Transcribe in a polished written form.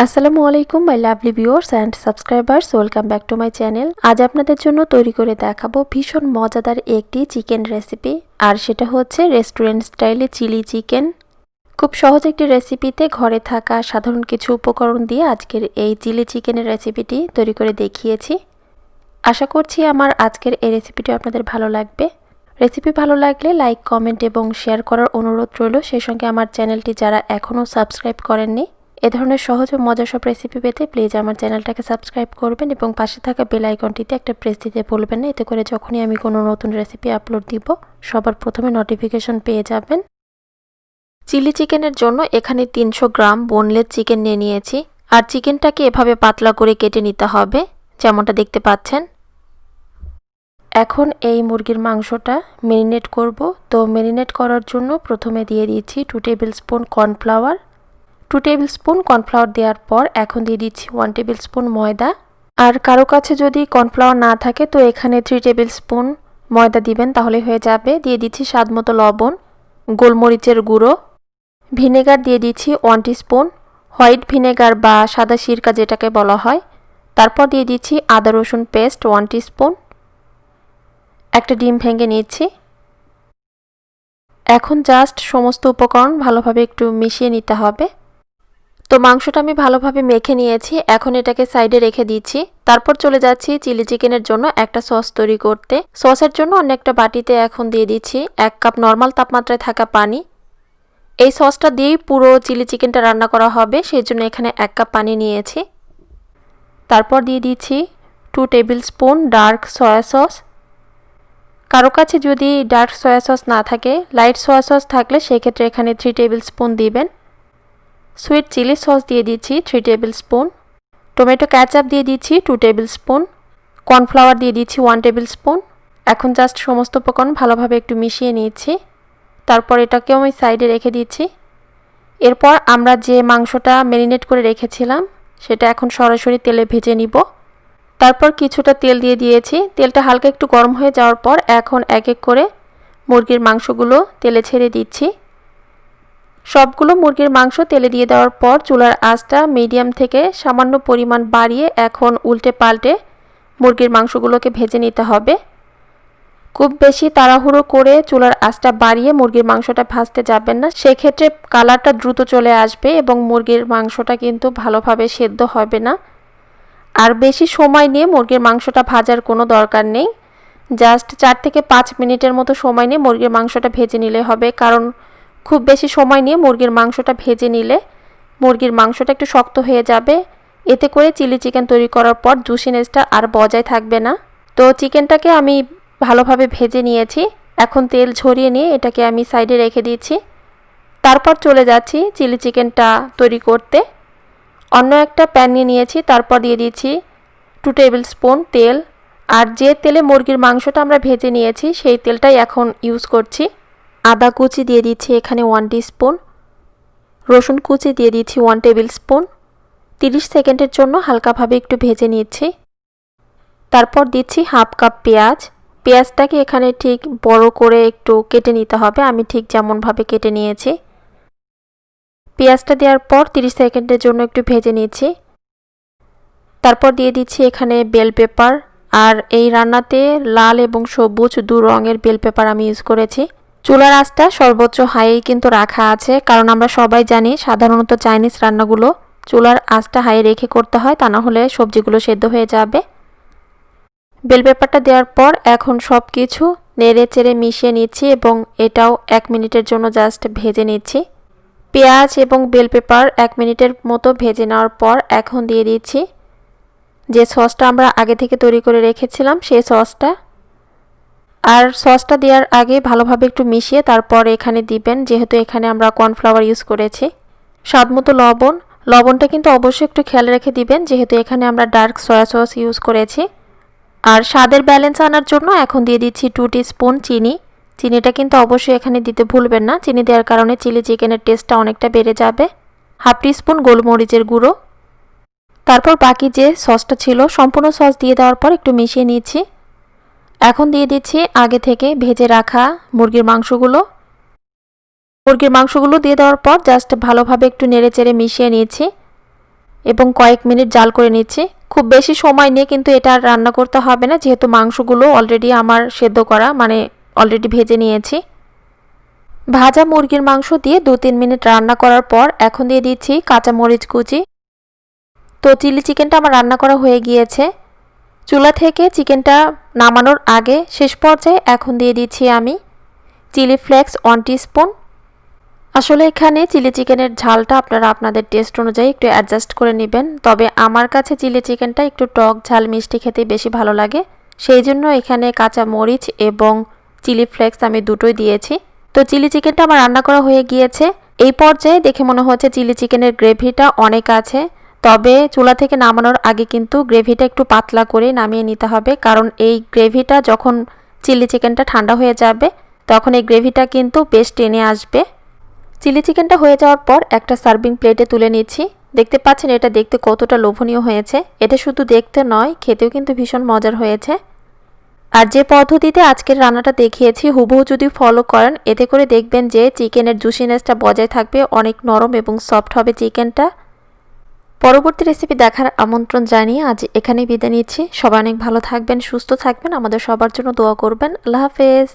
আসসালামুয়ালাইকুম my lovely viewers and subscribers, welcome back to my channel. আজ আপনাদের জন্য তৈরি করে দেখাবো ভীষণ মজাদার একটি চিকেন রেসিপি, আর সেটা হচ্ছে রেস্টুরেন্ট স্টাইলে চিলি চিকেন। খুব সহজ একটি রেসিপিতে ঘরে থাকা সাধারণ কিছু উপকরণ দিয়ে আজকের এই চিলি চিকেনের রেসিপিটি তৈরি করে দেখিয়েছি। আশা করছি আমার আজকের এই রেসিপিটি আপনাদের ভালো লাগবে। রেসিপি ভালো লাগলে লাইক, কমেন্ট এবং শেয়ার করার অনুরোধ রইল। সেই সঙ্গে আমার চ্যানেলটি যারা এখনও সাবস্ক্রাইব করেননি, এ ধরনের সহজ ও মজার সব রেসিপি পেতে প্লিজ আমার চ্যানেলটাকে সাবস্ক্রাইব করবেন এবং পাশে থাকা বেল আইকনটিতে একটা প্রেস দিতে ভুলবেন না। এতে করে যখনই আমি কোনো নতুন রেসিপি আপলোড দিব, সবার প্রথমে নোটিফিকেশন পেয়ে যাবেন। চিলি চিকেনের জন্য এখানে 300 গ্রাম বোনলেস চিকেন নিয়ে নিয়েছি, আর চিকেনটাকে এভাবে পাতলা করে কেটে নিতে হবে, যেমনটা দেখতে পাচ্ছেন। এখন এই মুরগির মাংসটা ম্যারিনেট করব। তো ম্যারিনেট করার জন্য প্রথমে দিয়ে দিচ্ছি 2 table spoon cornflour. 2 table spoon cornflour দেওয়ার পর এখন দিয়ে দিচ্ছি 1 টেবিল স্পুন ময়দা। আর কারো কাছে যদি কর্নফ্লাওয়ার না থাকে তো এখানে 3 টেবিল স্পুন ময়দা দিবেন, তাহলে হয়ে যাবে। দিয়ে দিচ্ছি স্বাদমতো লবণ, গোলমরিচের গুঁড়ো, ভিনেগার দিয়ে দিচ্ছি 1 টিস্পুন, হোয়াইট ভিনেগার বা সাদা সিরকা যেটাকে বলা হয়। তারপর দিয়ে দিচ্ছি আদা রসুন পেস্ট 1 টিস্পুন। একটা ডিম ভেঙে নিচ্ছি। এখন জাস্ট সমস্ত উপকরণ ভালোভাবে একটু মিশিয়ে নিতে হবে। তো মাংসটা আমি ভালোভাবে মেখে নিয়েছি, এখন এটাকে সাইডে রেখে দিচ্ছি। তারপর চলে যাচ্ছি চিলি চিকেনের জন্য একটা সস তৈরি করতে। সসের জন্য অন্য একটা বাটিতে এখন দিয়ে দিচ্ছি 1 কাপ নর্মাল তাপমাত্রায় থাকা পানি। এই সসটা দিয়েই পুরো চিলি চিকেনটা রান্না করা হবে, সেই জন্য এখানে 1 কাপ পানি নিয়েছি। তারপর দিয়ে দিচ্ছি 2 table spoon dark soya sauce. কারো কাছে যদি ডার্ক সয়া সস না থাকে, লাইট সয়া সস থাকলে সেক্ষেত্রে এখানে 3 টেবিল স্পুন দিবেন। সুইট চিলি সস দিয়ে দিচ্ছি 3 টেবিল স্পুন। টমেটো ক্যাচআপ দিয়ে দিচ্ছি 2 টেবিল স্পুন। কর্নফ্লাওয়ার দিয়ে দিচ্ছি 1 টেবিল স্পুন। এখন জাস্ট সমস্ত উপকরণ ভালোভাবে একটু মিশিয়ে নিচ্ছি। তারপর এটাকেও আমি সাইডে রেখে দিচ্ছি। এরপর আমরা যে মাংসটা ম্যারিনেট করে রেখেছিলাম সেটা এখন সরাসরি তেলে ভেজে নিব। তারপর কিছুটা তেল দিয়ে দিয়েছি। তেলটা হালকা একটু গরম হয়ে যাওয়ার পর এখন এক এক করে মুরগির মাংসগুলো তেলে ছেড়ে দিচ্ছি। সবগুলো মুরগির মাংস তেলে দিয়ে দেওয়ার পর চুলার আঁচটা মিডিয়াম থেকে সামান্য পরিমাণ বাড়িয়ে এখন উল্টে পাল্টে মুরগির মাংসগুলোকে ভেজে নিতে হবে। খুব বেশি তাড়াহুড়ো করে চুলার আঁচটা বাড়িয়ে মুরগির মাংসটা ভাজতে যাবেন না, সেক্ষেত্রে কালারটা দ্রুত চলে আসবে এবং মুরগির মাংসটা কিন্তু ভালোভাবে সেদ্ধ হবে না। আর বেশি সময় নিয়ে মুরগির মাংসটা ভাজার কোনো দরকার নেই। জাস্ট 4 থেকে 5 মিনিটের মতো সময় নিয়ে মুরগির মাংসটা ভেজে নিলে হবে, কারণ খুব বেশি সময় নিয়ে মুরগির মাংসটা ভেজে নিলে মুরগির মাংসটা একটু শক্ত হয়ে যাবে। এতে করে চিলি চিকেন তৈরি করার পর জুসিনেসটা আর বজায় থাকবে না। তো চিকেনটাকে আমি ভালোভাবে ভেজে নিয়েছি। এখন তেল ঝরিয়ে নিয়ে এটাকে আমি সাইডে রেখে দিচ্ছি। তারপর চলে যাচ্ছি চিলি চিকেনটা তৈরি করতে। অন্য একটা প্যান নিয়ে নিয়েছি। তারপর দিয়ে দিচ্ছি 2 টেবিল স্পুন তেল। আর যে তেলে মুরগির মাংসটা আমরা ভেজে নিয়েছি সেই তেলটাই এখন ইউজ করছি। আদা কুচি দিয়ে দিচ্ছি এখানে 1 টিস্পুন। রসুন কুচি দিয়ে দিচ্ছি 1 টেবিল স্পুন। 30 সেকেন্ডের জন্য হালকাভাবে একটু ভেজে নিচ্ছি। তারপর দিচ্ছি হাফ কাপ পেঁয়াজ। পেঁয়াজটাকে এখানে ঠিক বড় করে একটু কেটে নিতে হবে, আমি ঠিক যেমনভাবে কেটে নিয়েছি। পেঁয়াজটা দেওয়ার পর 30 সেকেন্ডের জন্য একটু ভেজে নিচ্ছি। তারপর দিয়ে দিচ্ছি এখানে বেল পেপার। আর এই রান্নাতে লাল এবং সবুজ 2 রঙের বেল পেপার আমি ইউজ করেছি। চুলার আঁচটা সর্বোচ্চ হাইয়ে কিন্তু রাখা আছে, কারণ আমরা সবাই জানি সাধারণত চাইনিজ রান্নাগুলো চুলার আঁচটা হাই রেখে করতে হয়, তা না হলে সবজিগুলো সেদ্ধ হয়ে যাবে। বেল পেপারটা দেওয়ার পর এখন সব কিছু নেড়ে চেড়ে মিশিয়ে নিচ্ছি এবং এটাও 1 মিনিটের জন্য জাস্ট ভেজে নিচ্ছি। পেঁয়াজ এবং বেল পেপার 1 মিনিটের মতো ভেজে নেওয়ার পর এখন দিয়ে দিচ্ছি যে সসটা আমরা আগে থেকে তৈরি করে রেখেছিলাম সেই সসটা। আর সসটা দেওয়ার আগে ভালোভাবে একটু মিশিয়ে তারপর এখানে দিবেন, যেহেতু এখানে আমরা কর্নফ্লাওয়ার ইউজ করেছি। স্বাদমতো লবণ। লবণটা কিন্তু অবশ্যই একটু খেয়াল রেখে দিবেন, যেহেতু এখানে আমরা ডার্ক সয়া সস ইউজ করেছি। আর স্বাদের ব্যালেন্স আনার জন্য এখন দিয়ে দিচ্ছি 2 টিস্পুন চিনি। চিনিটা কিন্তু অবশ্যই এখানে দিতে ভুলবেন না, চিনি দেওয়ার কারণে চিলি চিকেনের টেস্টটা অনেকটা বেড়ে যাবে। হাফ টিস্পুন গোলমরিচের গুঁড়ো। তারপর বাকি যে সসটা ছিল সম্পূর্ণ সস দিয়ে দেওয়ার পর একটু মিশিয়ে নিচ্ছি। এখন দিয়ে দিচ্ছি আগে থেকে ভেজে রাখা মুরগির মাংসগুলো। মুরগির মাংসগুলো দিয়ে দেওয়ার পর জাস্ট ভালোভাবে একটু নেড়ে চেড়ে মিশিয়ে নিচ্ছি। এবং কয়েক মিনিট জাল করে নিচ্ছি। খুব বেশি সময় নিয়ে কিন্তু এটা আর রান্না করতে হবে না, যেহেতু মাংসগুলো অলরেডি আমার সেদ্ধ করা, মানে অলরেডি ভেজে নিয়েছি। ভাজা মুরগির মাংস দিয়ে 2-3 মিনিট রান্না করার পর এখন দিয়ে দিচ্ছি কাঁচামরিচ কুচি। তো চিলি চিকেনটা আমার রান্না করা হয়ে গিয়েছে। চুলা থেকে চিকেনটা নামানোর আগে শেষ পর্যায়ে এখন দিয়ে দিচ্ছি আমি চিলি ফ্লেক্স 1 টিস্পুন। আসলে এখানে চিলি চিকেনের ঝালটা আপনারা আপনাদের টেস্ট অনুযায়ী একটু অ্যাডজাস্ট করে নেবেন, তবে আমার কাছে চিলি চিকেনটা একটু টক ঝাল মিষ্টি খেতে বেশি ভালো লাগে, সেই জন্য এখানে কাঁচা মরিচ এবং চিলি ফ্লেক্স আমি দুটোই দিয়েছি। তো চিলি চিকেনটা আমার রান্না করা হয়ে গিয়েছে। এই পর্যায়ে দেখে মনে হচ্ছে চিলি চিকেনের গ্রেভিটা অনেক আছে, তবে চুলা থেকে নামানোর আগে কিন্তু গ্রেভিটা একটু পাতলা করে নামিয়ে নিতে হবে, কারণ এই গ্রেভিটা যখন চিলি চিকেনটা ঠান্ডা হয়ে যাবে তখন এই গ্রেভিটা কিন্তু বেশ টেনে আসবে। চিলি চিকেনটা হয়ে যাওয়ার পর একটা সার্ভিং প্লেটে তুলে নিচ্ছি। দেখতে পাচ্ছেন এটা দেখতে কতটা লোভনীয় হয়েছে। এটা শুধু দেখতে নয়, খেতেও কিন্তু ভীষণ মজার হয়েছে। আর যে পদ্ধতিতে আজকের রান্নাটা দেখিয়েছি হুবহু যদি ফলো করেন, এতে করে দেখবেন যে চিকেনের জুসিনেসটা বজায় থাকবে, অনেক নরম এবং সফট হবে চিকেনটা। পরবর্তী রেসিপি দেখার আমন্ত্রণ জানিয়ে আজ এখানেই বিদায় নিচ্ছি। সবাই অনেক ভালো থাকবেন, সুস্থ থাকবেন, আমাদের সবার জন্য দোয়া করবেন। আল্লাহ হাফেজ।